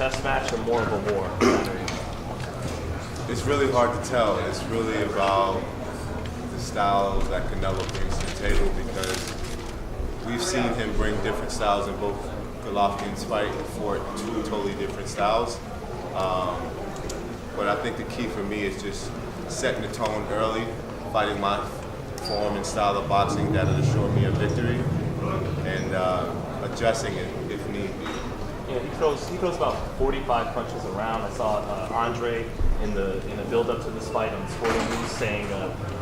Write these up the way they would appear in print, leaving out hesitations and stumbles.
chess match or more of a war? It's really hard to tell. It's really about the styles that Canelo brings to the table, because we've seen him bring different styles in both Golovkin's fight for two totally different styles. But I think the key for me is just setting the tone early, fighting my form and style of boxing that'll assure me a victory, and adjusting it if need be. Yeah, he throws about 45 punches around. I saw Andre in the build-up to this fight on Sporting News saying,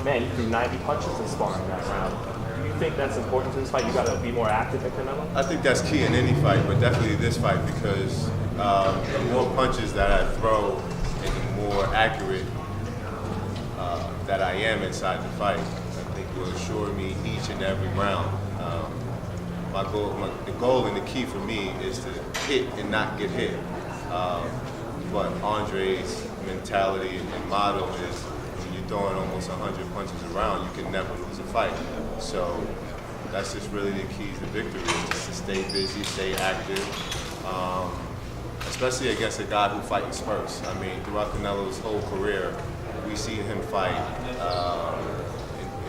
"Man, you threw 90 punches in sparring that round." Do you think that's important to this fight? You got to be more active than Canelo? I think that's key in any fight, but definitely this fight, because the more punches that I throw and the more accurate that I am inside the fight, I think will assure me each and every round. The goal and the key for me is to hit and not get hit. But Andre's mentality and motto is, when you're throwing almost 100 punches around, you can never lose a fight. So that's just really the key to victory, is just to stay busy, stay active, especially against a guy who fights in spurts. I mean, throughout Canelo's whole career, we see him fight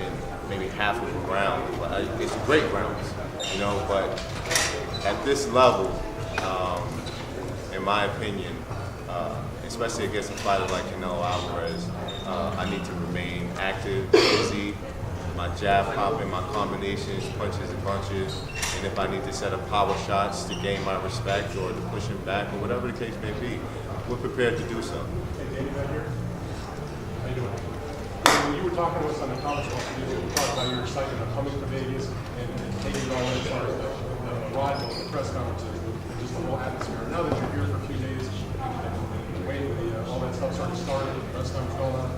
in maybe half of a round. It's great rounds, you know, but at this level, in my opinion, especially against a fighter like Canelo Alvarez, I need to remain active, busy, my jab popping, my combinations, punches and bunches, and if I need to set up power shots to gain my respect or to push him back or whatever the case may be, we're prepared to do so. Hey, Danny, back here. How you doing? When you were talking to us on the conference call today, we talked about your excitement of coming to Vegas and taking it all in as far as the arrival, the press conferences, just the whole atmosphere. Now that you're here for a few days, and waiting, all that stuff started, the press conference going on,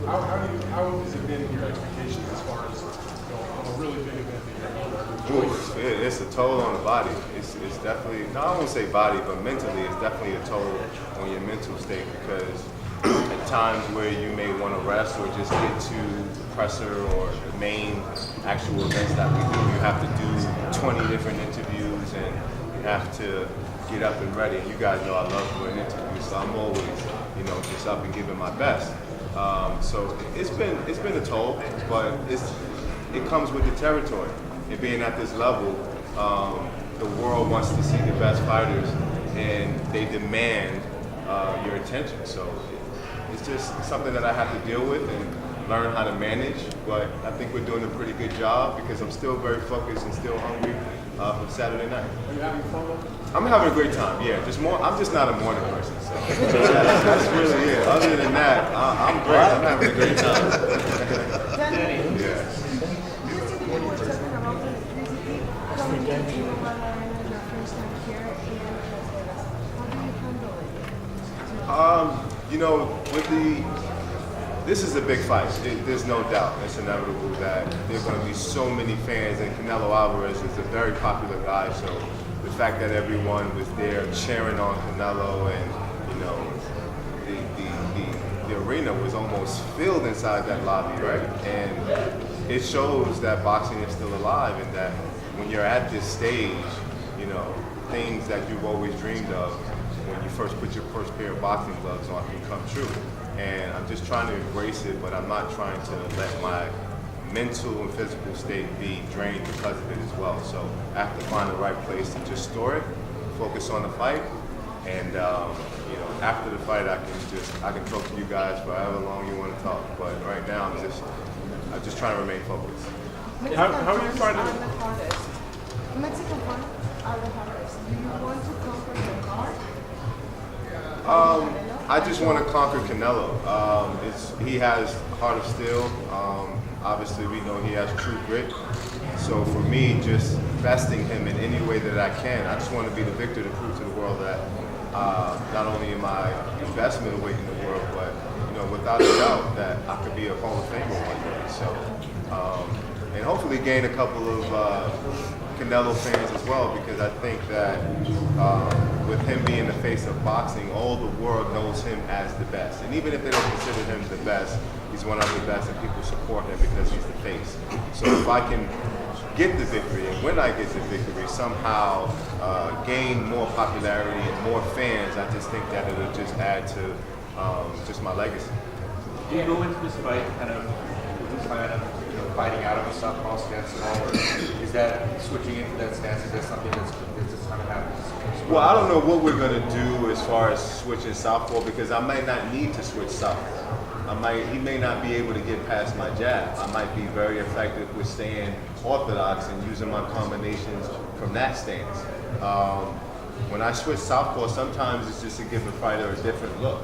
how has it been your expectations as far as, you know, a really big event that you're doing? It's a toll on the body. It's definitely, no, I won't say body, but mentally, it's definitely a toll on your mental state, because at times where you may want to rest or just get to the presser or the main actual events that we do, you have to do 20 different interviews and you have to get up and ready. And you guys know I love doing interviews, so I'm always, you know, just up and giving my best. So it's been a toll, but it comes with the territory. And being at this level, the world wants to see the best fighters, and they demand your attention. So it's just something that I have to deal with and learn how to manage. But I think we're doing a pretty good job, because I'm still very focused and still hungry from Saturday night. Are you having fun? I'm having a great time, yeah. I'm just not a morning person, so that's really it. Other than that, I'm great. I'm having a great time. Danny, Yeah. we were talking about the electricity coming to your first time here in Las Vegas. How do you handle it? You know, this is a big fight. There's no doubt. It's inevitable that there are going to be so many fans, and Canelo Alvarez is a very popular guy, so the fact that everyone was there cheering on Canelo, and you know, the arena was almost filled inside that lobby, right? And it shows that boxing is still alive, and that when you're at this stage, you know, things that you've always dreamed of when you first put your first pair of boxing gloves on can come true. And I'm just trying to embrace it, but I'm not trying to let my mental and physical state be drained because of it as well. So I have to find the right place to just store it, focus on the fight, and you know, after the fight, I can talk to you guys for however long you want to talk. But right now, I'm just trying to remain focused. How are you finding it? Are the hardest. Mexican fans are the hardest. Do you want to conquer the car? I just want to conquer Canelo. He has heart of steel. Obviously, we know he has true grit. So for me, just besting him in any way that I can, I just want to be the victor to prove to the world that not only am I the best middleweight in the world, but you know, without a doubt, that I could be a Hall of Famer one day. So, and hopefully gain a couple of Canelo fans as well, because I think that with him being the face of boxing, all the world knows him as the best. And even if they don't consider him the best, he's one of the best, and people support him because he's the face. So if I can get the victory, and when I get the victory, somehow gain more popularity and more fans, I just think that it'll just add to just my legacy. Do you go into this fight kind of fighting out of a southpaw stance at all, or is that switching into that stance? Is that something that's just kind of happens? Well, I don't know what we're gonna do as far as switching southpaw, because I might not need to switch southpaw. He may not be able to get past my jab. I might be very effective with staying orthodox and using my combinations from that stance. When I switch southpaw, sometimes it's just to give the fighter a different look,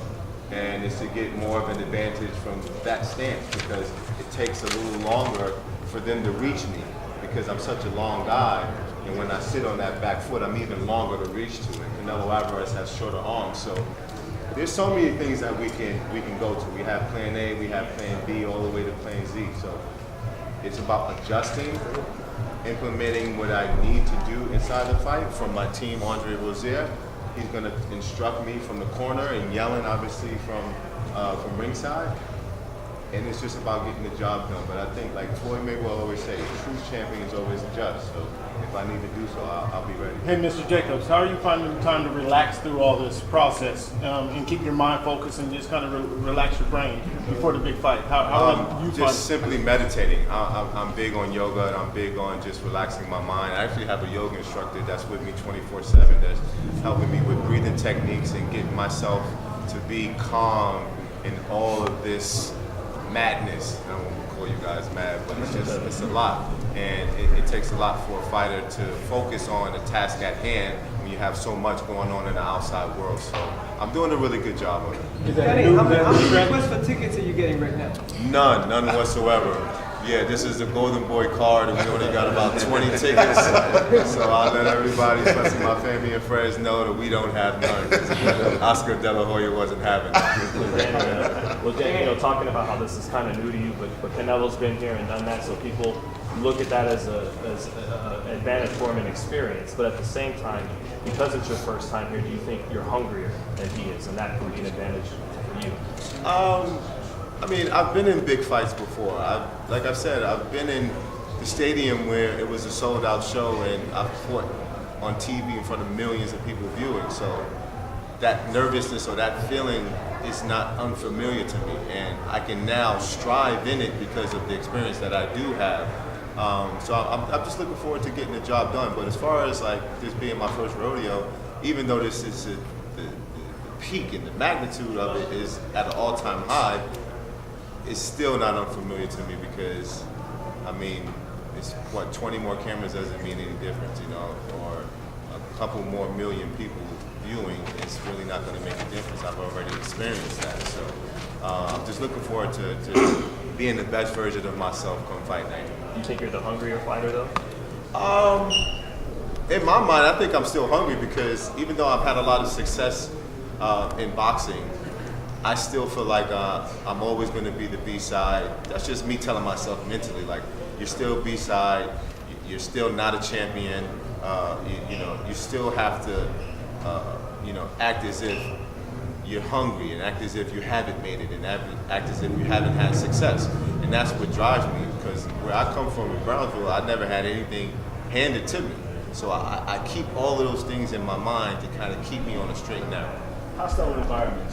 and it's to get more of an advantage from that stance, because it takes a little longer for them to reach me, because I'm such a long guy, and when I sit on that back foot, I'm even longer to reach to it. Canelo Alvarez has shorter arms, so there's so many things that we can go to. We have plan A, we have plan B, all the way to plan Z. So it's about adjusting, implementing what I need to do inside the fight. From my team, Andre Rozier, he's going to instruct me from the corner and yelling, obviously, from ringside. And it's just about getting the job done. But I think, like Floyd Mayweather always say, true champions always adjust. So if I need to do so, I'll be ready. Hey, Mr. Jacobs, how are you finding the time to relax through all this process and keep your mind focused and just kind of relax your brain before the big fight? How do you just simply meditating. I'm big on yoga, and I'm big on just relaxing my mind. I actually have a yoga instructor that's with me 24/7 that's helping me with breathing techniques and getting myself to be calm in all of this madness. I don't want to call you guys mad, but it's a lot. And it takes a lot for a fighter to focus on the task at hand when you have so much going on in the outside world. So I'm doing a really good job of it. Danny, how many requests for tickets are you getting right now? None whatsoever. Yeah, this is the Golden Boy card, and we only got about 20 tickets. So I'll let everybody, especially my family and friends, know that we don't have none. Oscar De La Hoya wasn't having it. Well, Dan, talking about how this is kind of new to you, but Canelo's been here and done that, so people look at that as an advantage for him and experience. But at the same time, because it's your first time here, do you think you're hungrier than he is, and that can be an advantage for you? I mean, I've been in big fights before. Like I've said, I've been in the stadium where it was a sold-out show, and I've fought on TV in front of millions of people viewing. So that nervousness or that feeling is not unfamiliar to me, and I can now strive in it because of the experience that I do have. So I'm just looking forward to getting the job done. But as far as like this being my first rodeo, even though this is the peak and the magnitude of it is at an all-time high, it's still not unfamiliar to me, because, I mean, it's what, 20 more cameras doesn't mean any difference, or a couple more million people viewing, it's really not going to make a difference. I've already experienced that. So I'm just looking forward to being the best version of myself come fight night. Do you think you're the hungrier fighter, though? In my mind, I think I'm still hungry, because even though I've had a lot of success in boxing, I still feel like I'm always going to be the B-side. That's just me telling myself mentally, like, you're still B-side, you're still not a champion, you still have to, act as if you're hungry, and act as if you haven't made it, and act as if you haven't had success. And that's what drives me, because where I come from in Brownsville, I never had anything handed to me. So I keep all of those things in my mind to kind of keep me on a straight and narrow. hostile environments?